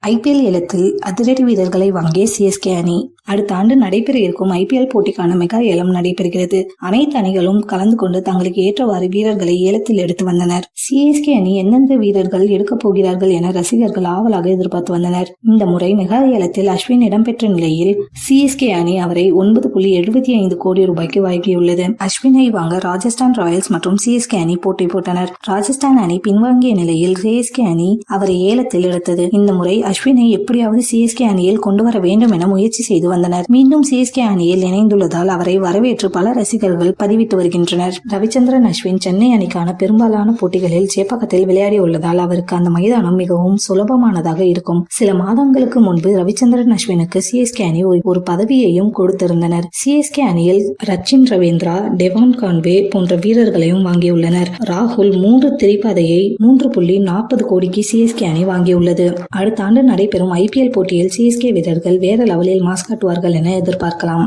IPL ஏலத்தில் அதிரடி வீரர்களை வாங்கிய சிஎஸ்கே அணி. அடுத்த ஆண்டு நடைபெற இருக்கும் ஐபிஎல் போட்டிக்கான மெகா ஏலம் நடைபெறுகிறது. அனைத்து அணிகளும் கலந்து கொண்டு தங்களுக்கு ஏற்றவாறு வீரர்களை ஏலத்தில் எடுத்து வந்தனர். சிஎஸ்கே அணி எந்தெந்த வீரர்கள் எடுக்கப் போகிறார்கள் என ரசிகர்கள் ஆவலாக எதிர்பார்த்து வந்தனர். இந்த முறை மெகா ஏலத்தில் அஸ்வின் இடம்பெற்ற நிலையில் சிஎஸ்கே அணி அவரை 9.75 கோடி ரூபாய்க்கு வாங்கியுள்ளது. அஸ்வினை வாங்க ராஜஸ்தான் ராயல்ஸ் மற்றும் சிஎஸ்கே அணி போட்டி போட்டனர். ராஜஸ்தான் அணி பின்வாங்கிய நிலையில் சிஎஸ்கே அணி அவரை ஏலத்தில் எடுத்தது. இந்த முறை அஸ்வினை எப்படியாவது சிஎஸ்கே அணியில் கொண்டு வர வேண்டும் என முயற்சி செய்து வந்தனர். மீண்டும் சிஎஸ்கே அணியில் இணைந்துள்ளதால் அவரை வரவேற்று பல ரசிகர்கள் பதிவிட்டு வருகின்றனர். ரவிச்சந்திரன் அஸ்வின் சென்னை அணிக்கான பெரும்பாலான போட்டிகளில் சேப்பாக்கத்தில் விளையாடி உள்ளதால் அவருக்கு அந்த மைதானம் மிகவும் சுலபமானதாக இருக்கும். சில மாதங்களுக்கு முன்பு ரவிச்சந்திரன் அஸ்வினுக்கு சிஎஸ்கே அணி ஒரு பதவியையும் கொடுத்திருந்தனர். சிஎஸ்கே அணியில் ரச்சின் ரவீந்திரா, டெவான் கான்வே போன்ற வீரர்களையும் வாங்கியுள்ளனர். ராகுல் 3 திரைப்பாதையை 3.40 கோடிக்கு சிஎஸ்கே அணி வாங்கியுள்ளது. அடுத்த ஆண்டு நடைபெறும் ஐபிஎல் போட்டியில் சிஎஸ்கே வீரர்கள் வேற லெவலில் மாஸ் காட்டுவார்கள் என எதிர்பார்க்கலாம்.